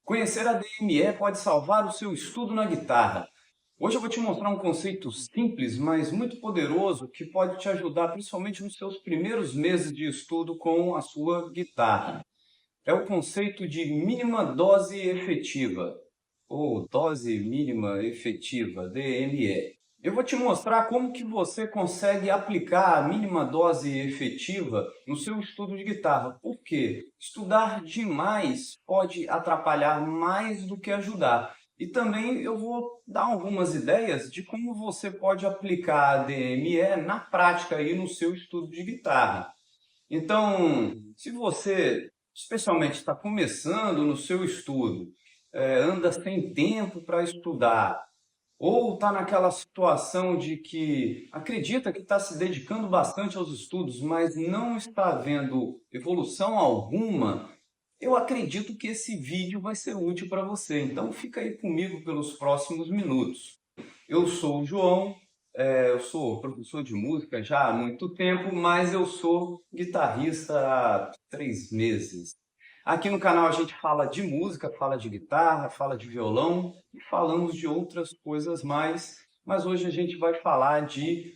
Conhecer a DME pode salvar o seu estudo na guitarra. Hoje eu vou te mostrar um conceito simples, mas muito poderoso, que pode te ajudar principalmente nos seus primeiros meses de estudo com a sua guitarra. É o conceito de mínima dose efetiva, ou dose mínima efetiva, DME. Eu vou te mostrar como que você consegue aplicar a mínima dose efetiva no seu estudo de guitarra. Por quê? Estudar demais pode atrapalhar mais do que ajudar. E também eu vou dar algumas ideias de como você pode aplicar a DME na prática aí no seu estudo de guitarra. Então, se você especialmente está começando no seu estudo, anda sem tempo para estudar, ou está naquela situação de que acredita que está se dedicando bastante aos estudos, mas não está vendo evolução alguma, eu acredito que esse vídeo vai ser útil para você. Então fica aí comigo pelos próximos minutos. Eu sou o João, eu sou professor de música já há muito tempo, mas eu sou guitarrista há 3 meses. Aqui no canal a gente fala de música, fala de guitarra, fala de violão e falamos de outras coisas mais, mas hoje a gente vai falar de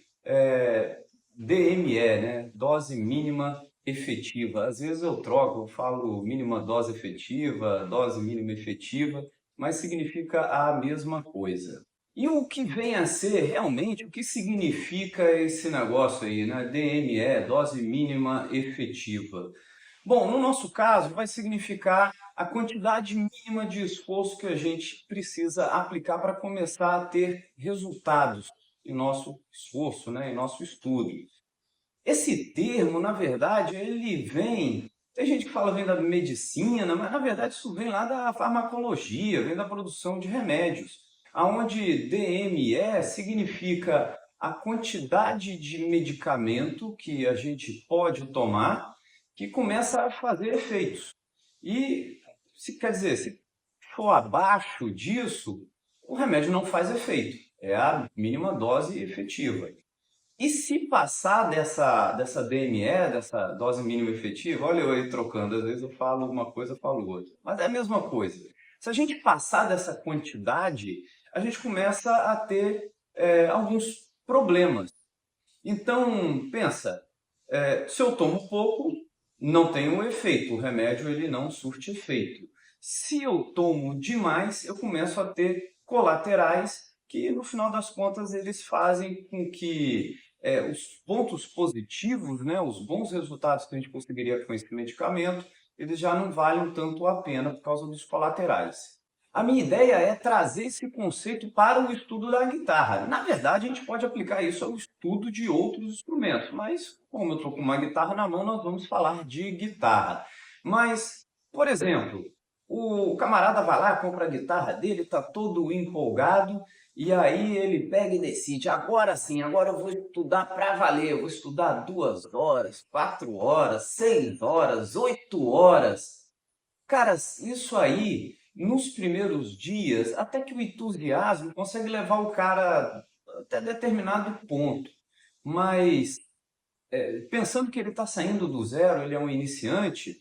DME, né? Dose mínima efetiva. Às vezes eu troco, eu falo mínima dose efetiva, dose mínima efetiva, mas significa a mesma coisa. E o que vem a ser realmente, o que significa esse negócio aí, né? DME, dose mínima efetiva. Bom, no nosso caso, vai significar a quantidade mínima de esforço que a gente precisa aplicar para começar a ter resultados em nosso esforço, né? Em nosso estudo. Esse termo, na verdade, ele vem... Tem gente que fala vem da medicina, mas na verdade isso vem lá da farmacologia, vem da produção de remédios, onde DME significa a quantidade de medicamento que a gente pode tomar que começa a fazer efeitos. E, se for abaixo disso, o remédio não faz efeito. É a mínima dose efetiva. E se passar dessa DME, dessa dose mínima efetiva, olha eu aí trocando, às vezes eu falo uma coisa, eu falo outra. Mas é a mesma coisa. Se a gente passar dessa quantidade, a gente começa a ter alguns problemas. Então, pensa, se eu tomo pouco, não tem um efeito, o remédio ele não surte efeito. Se eu tomo demais, eu começo a ter colaterais que, no final das contas, eles fazem com que os pontos positivos, né, os bons resultados que a gente conseguiria com esse medicamento, eles já não valem tanto a pena por causa dos colaterais. A minha ideia é trazer esse conceito para o estudo da guitarra. Na verdade, a gente pode aplicar isso ao estudo de outros instrumentos, mas como eu estou com uma guitarra na mão, nós vamos falar de guitarra. Mas, por exemplo, o camarada vai lá, compra a guitarra dele, está todo empolgado, e aí ele pega e decide, agora sim, agora eu vou estudar para valer, eu vou estudar 2 horas, 4 horas, 6 horas, 8 horas. Cara, isso aí, nos primeiros dias, até que o entusiasmo consegue levar o cara até determinado ponto. Mas, pensando que ele está saindo do zero, ele é um iniciante,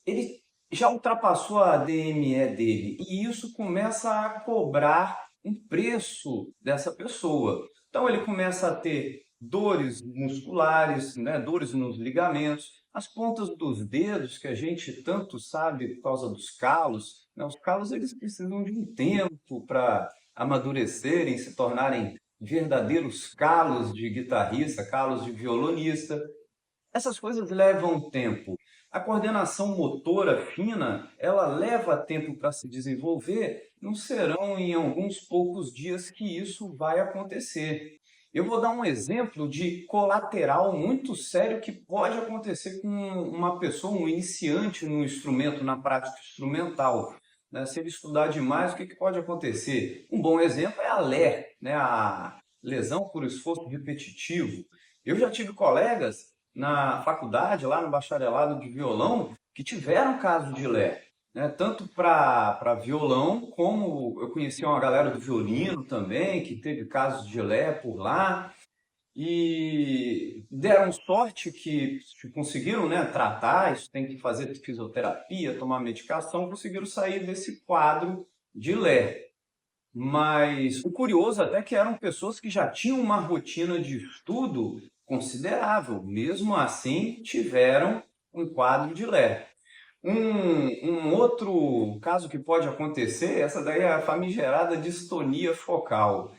ele já ultrapassou a DME dele. E isso começa a cobrar um preço dessa pessoa. Então ele começa a ter dores musculares, né, dores nos ligamentos, as pontas dos dedos, que a gente tanto sabe por causa dos calos, né, os calos eles precisam de um tempo para amadurecerem, se tornarem verdadeiros calos de guitarrista, calos de violonista. Essas coisas levam tempo. A coordenação motora fina, ela leva tempo para se desenvolver, não serão em alguns poucos dias que isso vai acontecer. Eu vou dar um exemplo de colateral muito sério que pode acontecer com uma pessoa, um iniciante no instrumento, na prática instrumental. Né? Se ele estudar demais, o que pode acontecer? Um bom exemplo é a LER, né? A lesão por esforço repetitivo. Eu já tive colegas na faculdade, lá no bacharelado de violão, que tiveram casos de LER. Né? Tanto para violão, como eu conheci uma galera do violino também, que teve casos de LER por lá. e deram sorte que conseguiram, né, tratar, isso tem que fazer fisioterapia, tomar medicação, conseguiram sair desse quadro de Lé. Mas o curioso até que eram pessoas que já tinham uma rotina de estudo considerável, mesmo assim tiveram um quadro de Lé. Um outro caso que pode acontecer, essa daí é a famigerada distonia focal.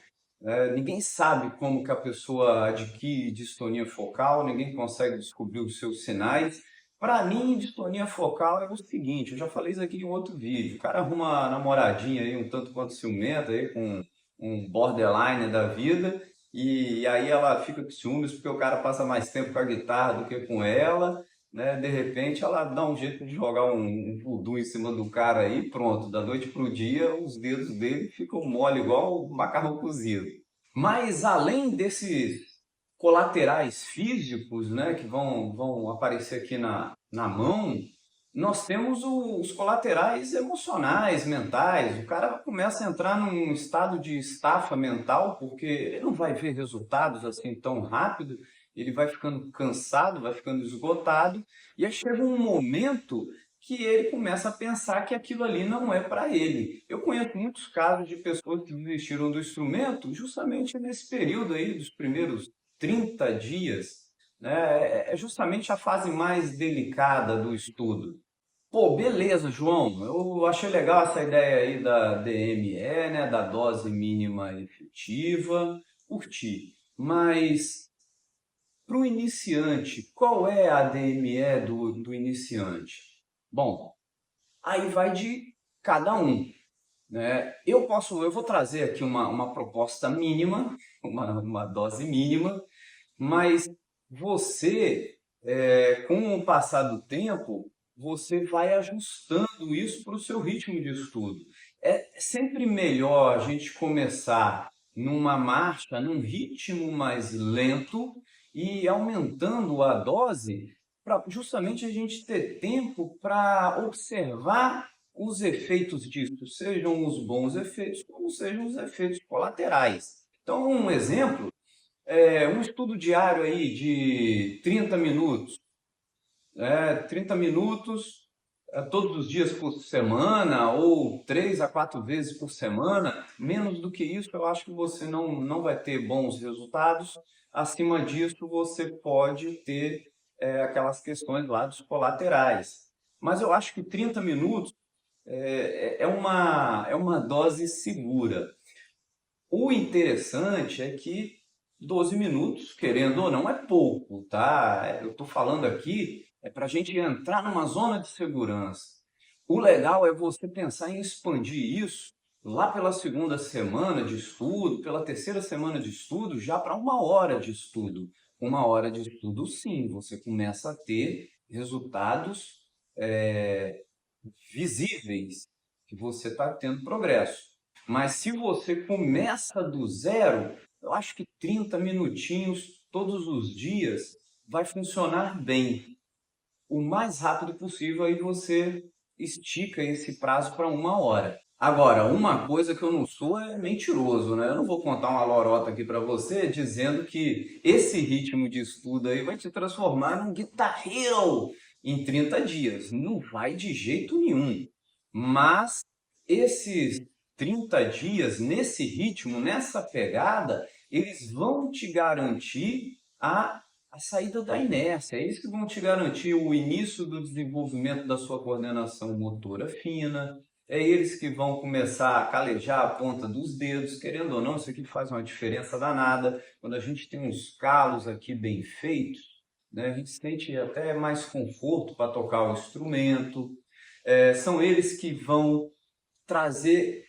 Ninguém sabe como que a pessoa adquire distonia focal, ninguém consegue descobrir os seus sinais. Para mim, distonia focal é o seguinte, eu já falei isso aqui em outro vídeo. O cara arruma uma namoradinha aí um tanto quanto ciumenta, aí, com um borderline da vida, e aí ela fica com ciúmes porque o cara passa mais tempo com a guitarra do que com ela, né? De repente ela dá um jeito de jogar um voodoo em cima do cara aí, pronto, da noite pro dia os dedos dele ficam mole igual macarrão cozido. Mas além desses colaterais físicos, né, que vão aparecer aqui na mão, nós temos os colaterais emocionais, mentais. O cara começa a entrar num estado de estafa mental, porque ele não vai ver resultados assim tão rápido, ele vai ficando cansado, vai ficando esgotado, e aí chega um momento que ele começa a pensar que aquilo ali não é para ele. Eu conheço muitos casos de pessoas que desistiram do instrumento justamente nesse período aí dos primeiros 30 dias, né? É justamente a fase mais delicada do estudo. Pô, beleza, João. Eu achei legal essa ideia aí da DME, né, da dose mínima efetiva. Curti. Mas para o iniciante, qual é a DME do iniciante? Bom, aí vai de cada um, né? Eu vou trazer aqui uma proposta mínima, uma dose mínima, mas você, com o passar do tempo, você vai ajustando isso para o seu ritmo de estudo. É sempre melhor a gente começar numa marcha, num ritmo mais lento e aumentando a dose para justamente a gente ter tempo para observar os efeitos disso, sejam os bons efeitos, como sejam os efeitos colaterais. Então, um exemplo um estudo diário aí de 30 minutos, 30 minutos todos os dias por semana ou 3 a 4 vezes por semana, menos do que isso eu acho que você não vai ter bons resultados. Acima disso você pode ter aquelas questões lá dos colaterais. Mas eu acho que 30 minutos é uma dose segura. O interessante é que 12 minutos, querendo ou não, é pouco, tá? Eu estou falando aqui para a gente entrar numa zona de segurança. O legal é você pensar em expandir isso lá pela segunda semana de estudo, pela terceira semana de estudo, já para uma hora de estudo. Uma hora de estudo, sim, você começa a ter resultados é, visíveis, que você está tendo progresso. Mas se você começa do zero, eu acho que 30 minutinhos todos os dias vai funcionar bem. O mais rápido possível, aí você estica esse prazo para uma hora. Agora, uma coisa que eu não sou é mentiroso, né? Eu não vou contar uma lorota aqui para você dizendo que esse ritmo de estudo aí vai te transformar num Guitar Hero em 30 dias. Não vai de jeito nenhum. Mas esses 30 dias, nesse ritmo, nessa pegada, eles vão te garantir a saída da inércia. É eles que vão te garantir o início do desenvolvimento da sua coordenação motora fina. É eles que vão começar a calejar a ponta dos dedos. Querendo ou não, isso aqui faz uma diferença danada. Quando a gente tem uns calos aqui bem feitos, né, a gente sente até mais conforto para tocar o instrumento. São eles que vão trazer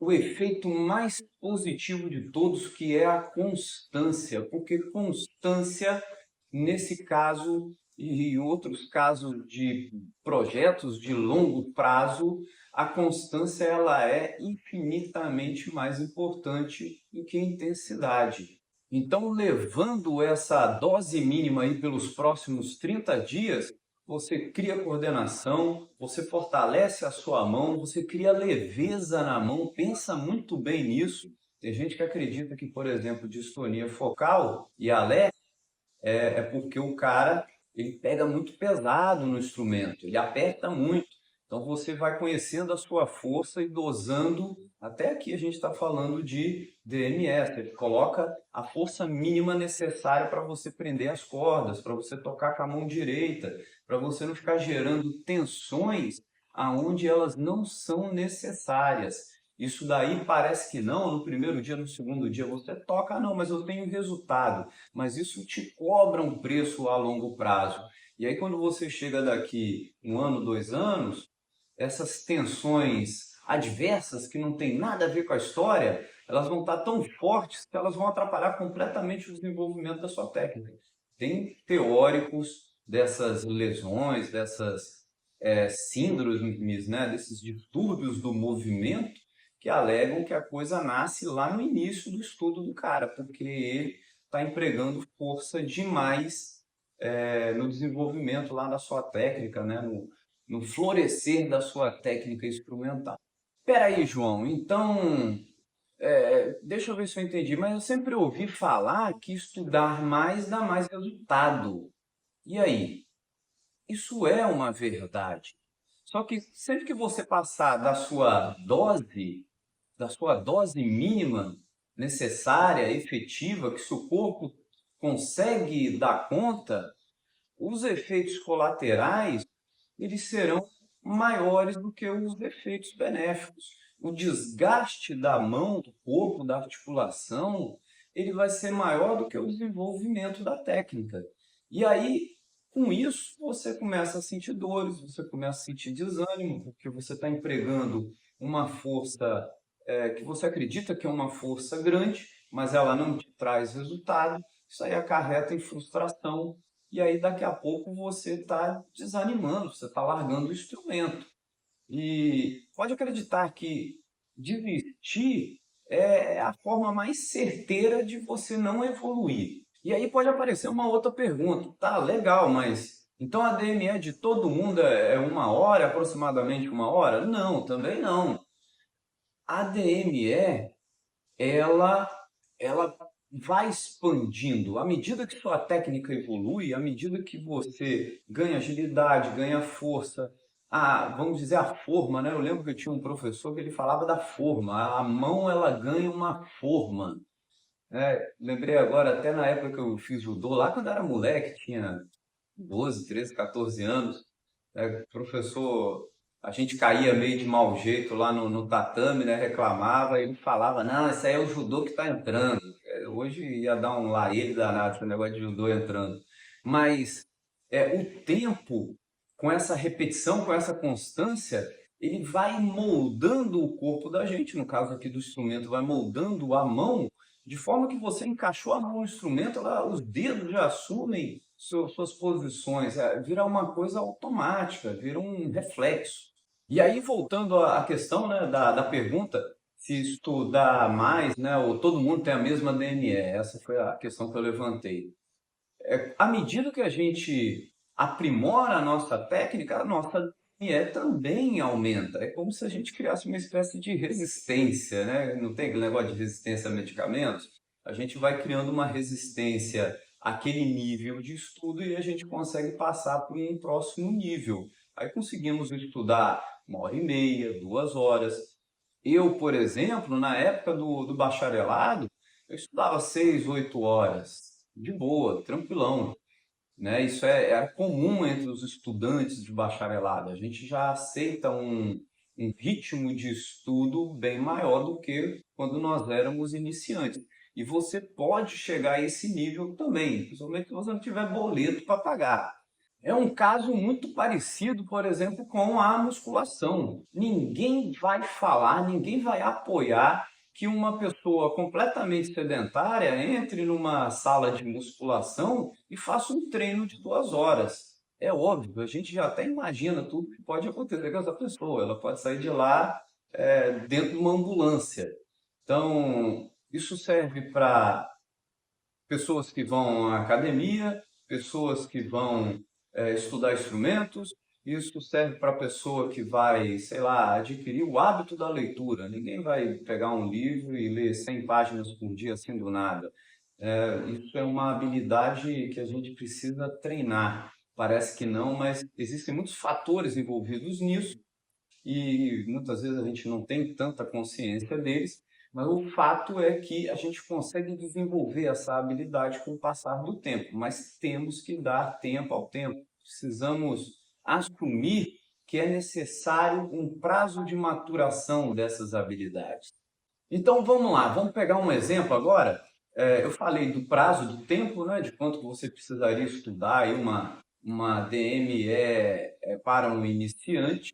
o efeito mais positivo de todos, que é a constância, porque constância, nesse caso e em outros casos de projetos de longo prazo, a constância ela é infinitamente mais importante do que a intensidade. Então, levando essa dose mínima aí pelos próximos 30 dias, você cria coordenação, você fortalece a sua mão, você cria leveza na mão, pensa muito bem nisso, Tem gente que acredita que, por exemplo, distonia focal e alergia é porque o cara ele pega muito pesado no instrumento, ele aperta muito. Então você vai conhecendo a sua força e dosando. Até aqui a gente está falando de DMS, ele coloca a força mínima necessária para você prender as cordas, para você tocar com a mão direita, para você não ficar gerando tensões aonde elas não são necessárias. Isso daí parece que não, no primeiro dia, no segundo dia você toca, não, mas eu tenho resultado. Mas isso te cobra um preço a longo prazo. E aí quando você chega daqui 1 ano, 2 anos, essas tensões adversas que não tem nada a ver com a história, elas vão estar tão fortes que elas vão atrapalhar completamente o desenvolvimento da sua técnica. Tem teóricos dessas lesões, dessas síndromes, né, desses distúrbios do movimento, que alegam que a coisa nasce lá no início do estudo do cara, porque ele está empregando força demais no desenvolvimento lá da sua técnica, né, no florescer da sua técnica instrumental. Espera aí, João, então, deixa eu ver se eu entendi, mas eu sempre ouvi falar que estudar mais dá mais resultado. E aí? Isso é uma verdade. Só que sempre que você passar da sua dose mínima necessária, efetiva, que seu corpo consegue dar conta, os efeitos colaterais eles serão maiores do que os efeitos benéficos. O desgaste da mão, do corpo, da articulação, ele vai ser maior do que o desenvolvimento da técnica. E aí, com isso, você começa a sentir dores, você começa a sentir desânimo, porque você está empregando uma força que você acredita que é uma força grande, mas ela não te traz resultado. Isso aí acarreta em frustração, e aí daqui a pouco você está desanimando, você está largando o instrumento. E pode acreditar que desistir é a forma mais certeira de você não evoluir. E aí pode aparecer uma outra pergunta. Tá, legal, mas então a DME de todo mundo é 1 hora, aproximadamente 1 hora? Não, também não. A DME, ela, ela vai expandindo. À medida que sua técnica evolui, à medida que você ganha agilidade, ganha força, vamos dizer a forma, né? Eu lembro que eu tinha um professor que ele falava da forma. A mão, ela ganha uma forma. Lembrei agora, até na época que eu fiz judô, lá quando eu era moleque, tinha 12, 13, 14 anos, professor, a gente caía meio de mau jeito lá no tatame, né? Reclamava, e ele falava, não, isso aí é o judô que está entrando. Hoje ia dar um laíde danado esse negócio de judô entrando. Mas o tempo, com essa repetição, com essa constância, ele vai moldando o corpo da gente, no caso aqui do instrumento, vai moldando a mão, de forma que você encaixou a mão no instrumento, os dedos já assumem suas posições, vira uma coisa automática, vira um reflexo. E aí, voltando à questão, né, da pergunta, se estudar mais, né, ou todo mundo tem a mesma DME, essa foi a questão que eu levantei. À medida que a gente aprimora a nossa técnica, a nossa DME também aumenta. É como se a gente criasse uma espécie de resistência, né? Não tem aquele negócio de resistência a medicamentos? A gente vai criando uma resistência àquele nível de estudo e a gente consegue passar para um próximo nível. Aí conseguimos estudar 1 hora e meia, 2 horas. Eu, por exemplo, na época do bacharelado, eu estudava 6, 8 horas, de boa, tranquilão, né? Isso é comum entre os estudantes de bacharelado. A gente já aceita um ritmo de estudo bem maior do que quando nós éramos iniciantes. E você pode chegar a esse nível também, principalmente se você não tiver boleto para pagar. É um caso muito parecido, por exemplo, com a musculação. Ninguém vai falar, ninguém vai apoiar que uma pessoa completamente sedentária entre numa sala de musculação e faça um treino de 2 horas. É óbvio, a gente já até imagina tudo que pode acontecer com essa pessoa. Ela pode sair de lá dentro de uma ambulância. Então, isso serve para pessoas que vão à academia, pessoas que vão estudar instrumentos Isso serve para a pessoa que vai, sei lá, adquirir o hábito da leitura. Ninguém vai pegar um livro e ler 100 páginas por dia assim do nada. Isso é uma habilidade que a gente precisa treinar. Parece que não, mas existem muitos fatores envolvidos nisso e muitas vezes a gente não tem tanta consciência deles, mas o fato é que a gente consegue desenvolver essa habilidade com o passar do tempo, mas temos que dar tempo ao tempo. Precisamos assumir que é necessário um prazo de maturação dessas habilidades. Então vamos lá, vamos pegar um exemplo agora. Eu falei do prazo do tempo, né, de quanto você precisaria estudar aí uma DME para um iniciante.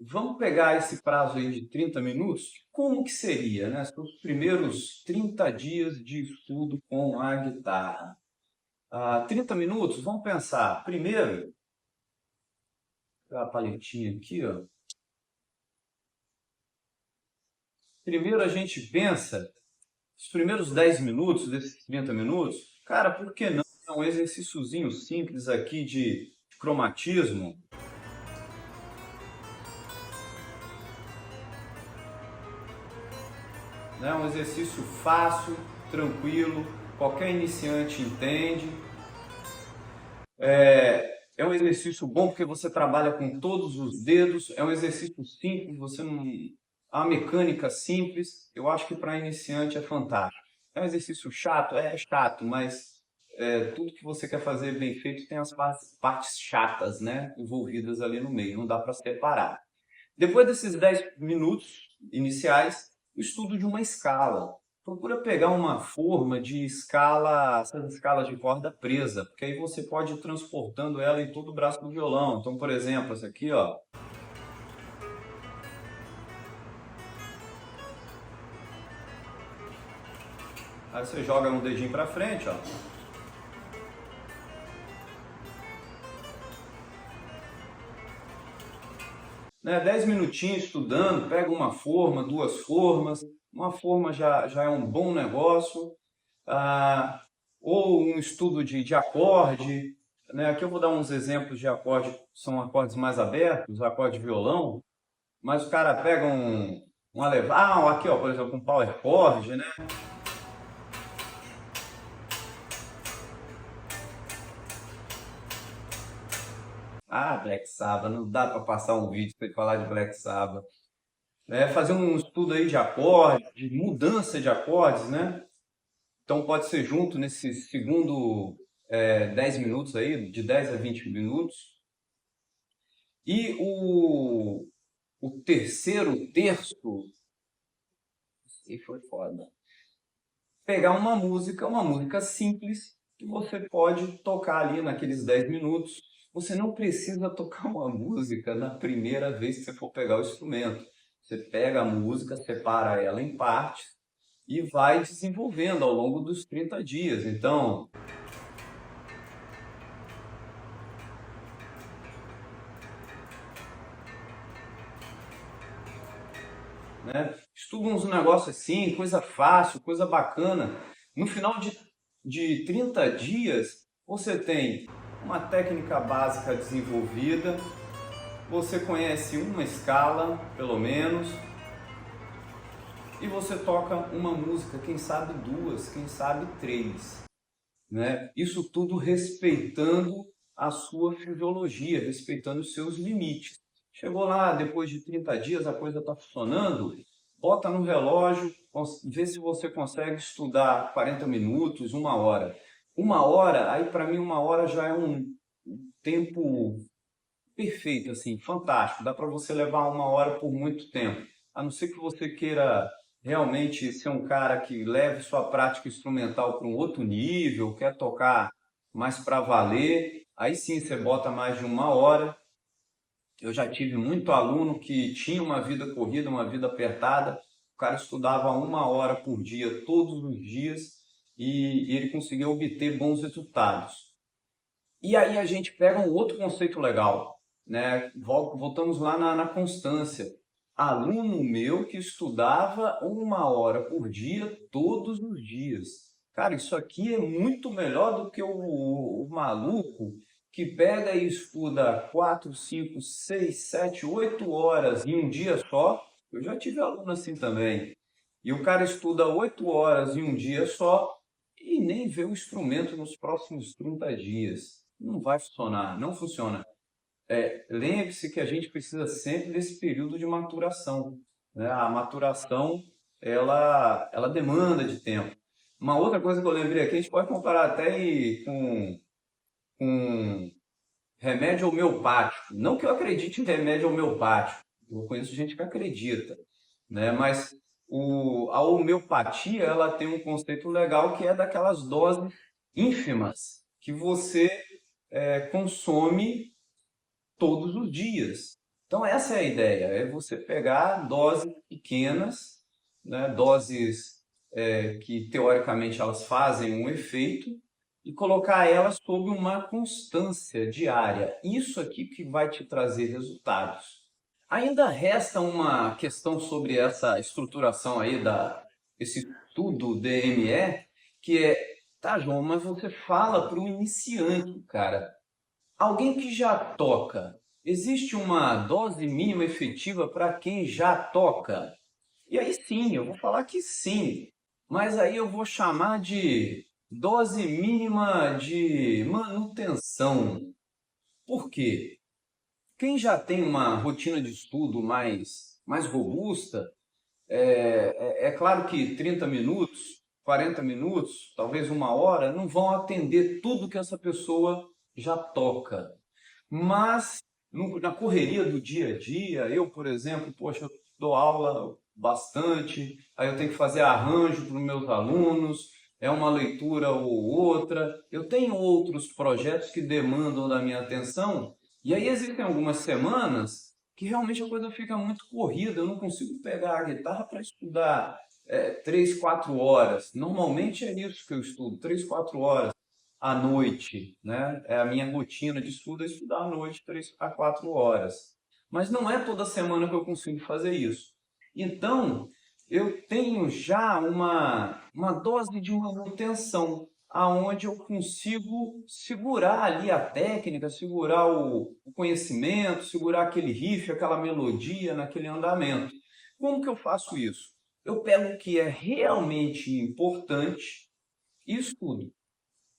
Vamos pegar esse prazo aí de 30 minutos? Como que seria, né? Os primeiros 30 dias de estudo com a guitarra. 30 minutos, vamos pensar. Primeiro, pegar a paletinha aqui, ó. Primeiro a gente pensa, os primeiros 10 minutos desses 30 minutos, cara, por que não? É um exercíciozinho simples aqui de cromatismo. É um exercício fácil, tranquilo, qualquer iniciante entende. É um exercício bom porque você trabalha com todos os dedos, é um exercício simples, você não... A mecânica simples, eu acho que para iniciante é fantástico. É um exercício chato? É chato, mas tudo que você quer fazer bem feito tem as partes chatas, né, envolvidas ali no meio, não dá para separar. Depois desses 10 minutos iniciais, o estudo de uma escala. Procura pegar uma forma de escala, essas escalas de corda presa, porque aí você pode ir transportando ela em todo o braço do violão. Então, por exemplo, essa aqui, ó. Aí você joga um dedinho para frente, ó. Né, 10 minutinhos estudando, pega uma forma, duas formas. Uma forma já é um bom negócio. Ou um estudo de acorde. Né? Aqui eu vou dar uns exemplos de acorde, são acordes mais abertos, acorde de violão, mas o cara pega um elevado, aqui ó, por exemplo, um power chord, né? Black Sabbath, não dá para passar um vídeo para falar de Black Sabbath. Fazer um estudo aí de acorde, de mudança de acordes, né? Então pode ser junto nesse segundo 10 minutos aí, de 10 a 20 minutos. E o terceiro terço, e foi foda. Pegar uma música simples, que você pode tocar ali naqueles 10 minutos. Você não precisa tocar uma música na primeira vez que você for pegar o instrumento. Você pega a música, separa ela em partes e vai desenvolvendo ao longo dos 30 dias. Então, né, estuda uns negócios assim, coisa fácil, coisa bacana. No final de 30 dias, você tem uma técnica básica desenvolvida, você conhece uma escala, pelo menos, e você toca uma música, quem sabe duas, quem sabe três, né? Isso tudo respeitando a sua fisiologia, respeitando os seus limites. Chegou lá, depois de 30 dias, a coisa está funcionando, bota no relógio, vê se você consegue estudar 40 minutos, uma hora. Uma hora, aí para mim uma hora já é um tempo perfeito, assim, fantástico. Dá para você levar uma hora por muito tempo. A não ser que você queira realmente ser um cara que leve sua prática instrumental para um outro nível, quer tocar mais para valer, aí sim você bota mais de uma hora. Eu já tive muito aluno que tinha uma vida corrida, uma vida apertada, o cara estudava uma hora por dia, todos os dias, e ele conseguiu obter bons resultados. E aí a gente pega um outro conceito legal, né? Voltamos lá na constância. Aluno meu que estudava uma hora por dia, todos os dias. Cara, isso aqui é muito melhor do que o maluco que pega e estuda 4, 5, 6, 7, 8 horas em um dia só. Eu já tive aluno assim também. E o cara estuda 8 horas em um dia só e nem vê o instrumento nos próximos 30 dias. Não vai funcionar, não funciona. Lembre-se que a gente precisa sempre desse período de maturação, né? A maturação, ela demanda de tempo. Uma outra coisa que eu lembrei aqui, a gente pode comparar até com remédio homeopático. Não que eu acredite em remédio homeopático, eu conheço gente que acredita, né? Mas a homeopatia, ela tem um conceito legal que é daquelas doses ínfimas que você consome todos os dias. Então essa é a ideia, é você pegar doses pequenas, né, doses que teoricamente elas fazem um efeito e colocar elas sob uma constância diária. Isso aqui que vai te trazer resultados. Ainda resta uma questão sobre essa estruturação aí esse estudo DME, que é, tá, João, mas você fala para o iniciante, cara. Alguém que já toca, existe uma dose mínima efetiva para quem já toca? E aí sim, eu vou falar que sim, mas aí eu vou chamar de dose mínima de manutenção. Por quê? Quem já tem uma rotina de estudo mais robusta, é claro que 30 minutos, 40 minutos, talvez uma hora, não vão atender tudo que essa pessoa já toca. Mas na correria do dia a dia, eu, por exemplo, poxa, eu dou aula bastante, aí eu tenho que fazer arranjo para os meus alunos, é uma leitura ou outra, eu tenho outros projetos que demandam da minha atenção, e aí existem algumas semanas que realmente a coisa fica muito corrida, eu não consigo pegar a guitarra para estudar 3, 4 horas. Normalmente é isso que eu estudo, 3, 4 horas à noite, né? É a minha rotina de estudo, é estudar à noite 3 a 4 horas. Mas não é toda semana que eu consigo fazer isso. Então, eu tenho já uma dose de manutenção, aonde eu consigo segurar ali a técnica, segurar o conhecimento, segurar aquele riff, aquela melodia naquele andamento. Como que eu faço isso? Eu pego o que é realmente importante e estudo,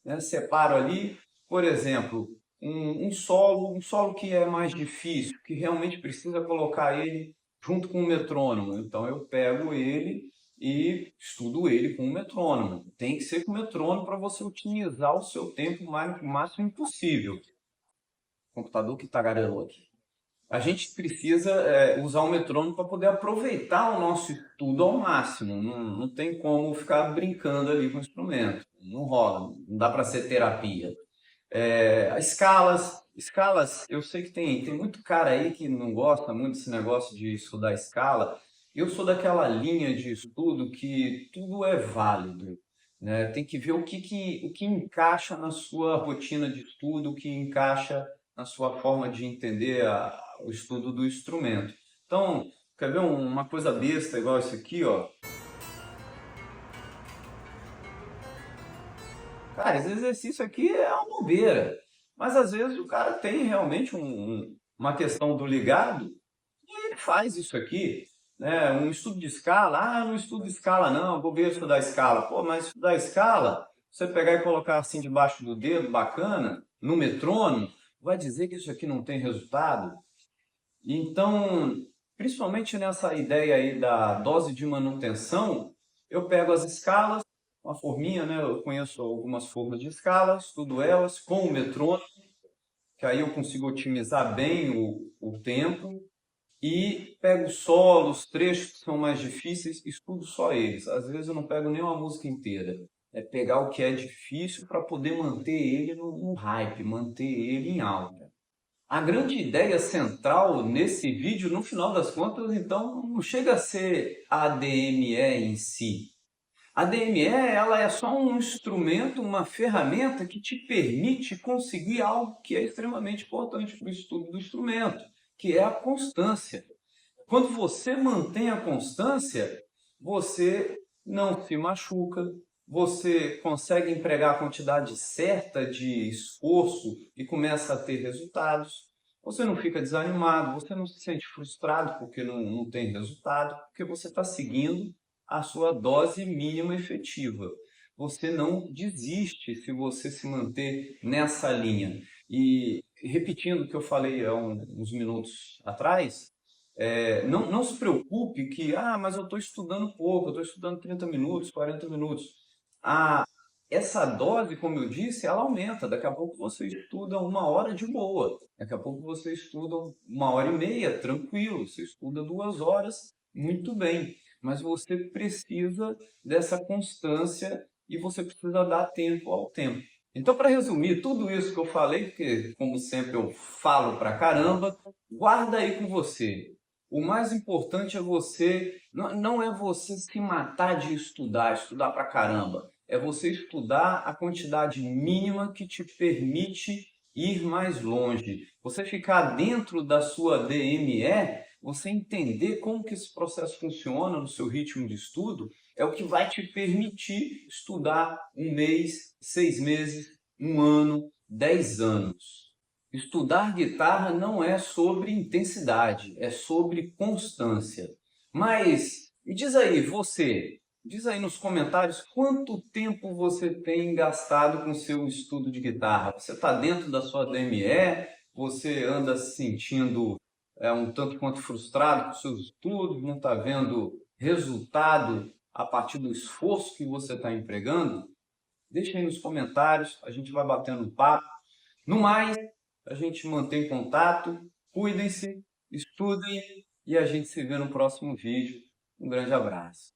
né? Separo ali, por exemplo, um solo que é mais difícil, que realmente precisa colocar ele junto com o metrônomo. Então eu pego ele e estudo ele com o metrônomo. Tem que ser com o metrônomo para você otimizar o seu tempo o máximo possível. Computador que tagarelou aqui. A gente precisa usar o metrônomo para poder aproveitar o nosso estudo ao máximo. Não tem como ficar brincando ali com o instrumento. Não rola, não dá para ser terapia. Escalas, eu sei que tem muito cara aí que não gosta muito desse negócio de estudar escala. Eu sou daquela linha de estudo que tudo é válido, né? Tem que ver o que encaixa na sua rotina de estudo, o que encaixa na sua forma de entender o estudo do instrumento. Então, quer ver uma coisa besta igual isso aqui, ó? Cara, esse exercício aqui é uma bobeira. Mas às vezes o cara tem realmente uma questão do ligado e ele faz isso aqui, né? Um estudo de escala. Ah, não estudo escala não, bobeira estudar escala. Pô, mas estudar escala, você pegar e colocar assim debaixo do dedo, bacana, no metrônomo, vai dizer que isso aqui não tem resultado? Então, principalmente nessa ideia aí da dose de manutenção, eu pego as escalas, uma forminha, né? Eu conheço algumas formas de escala, estudo elas com o metrônomo, que aí eu consigo otimizar bem o tempo, e pego solos, trechos que são mais difíceis, estudo só eles. Às vezes eu não pego nem uma música inteira. É pegar o que é difícil para poder manter ele no hype, manter ele em alta. A grande ideia central nesse vídeo, no final das contas, então, não chega a ser a DME em si. A DME, ela é só um instrumento, uma ferramenta que te permite conseguir algo que é extremamente importante para o estudo do instrumento, que é a constância. Quando você mantém a constância, você não se machuca, você consegue empregar a quantidade certa de esforço e começa a ter resultados. Você não fica desanimado, você não se sente frustrado porque não tem resultado, porque você está seguindo a sua dose mínima efetiva. Você não desiste se você se manter nessa linha. E repetindo o que eu falei há uns minutos atrás, não se preocupe que, mas eu estou estudando pouco, eu estou estudando 30 minutos, 40 minutos. A, essa dose, como eu disse, ela aumenta. Daqui a pouco você estuda 1 hora de boa. Daqui a pouco você estuda 1 hora e meia, tranquilo. Você estuda 2 horas, muito bem. Mas você precisa dessa constância e você precisa dar tempo ao tempo. Então, para resumir tudo isso que eu falei, porque, como sempre, eu falo pra caramba, guarda aí com você. O mais importante é você, não é você se matar de estudar pra caramba. É você estudar a quantidade mínima que te permite ir mais longe. Você ficar dentro da sua DME, você entender como que esse processo funciona no seu ritmo de estudo, é o que vai te permitir estudar 1 mês, 6 meses, 1 ano, 10 anos. Estudar guitarra não é sobre intensidade, é sobre constância. Mas me diz aí nos comentários quanto tempo você tem gastado com o seu estudo de guitarra. Você está dentro da sua DME? Você anda se sentindo um tanto quanto frustrado com os seus estudos? Não está vendo resultado a partir do esforço que você está empregando? Deixa aí nos comentários, a gente vai batendo um papo. No mais, a gente mantém contato, cuidem-se, estudem e a gente se vê no próximo vídeo. Um grande abraço.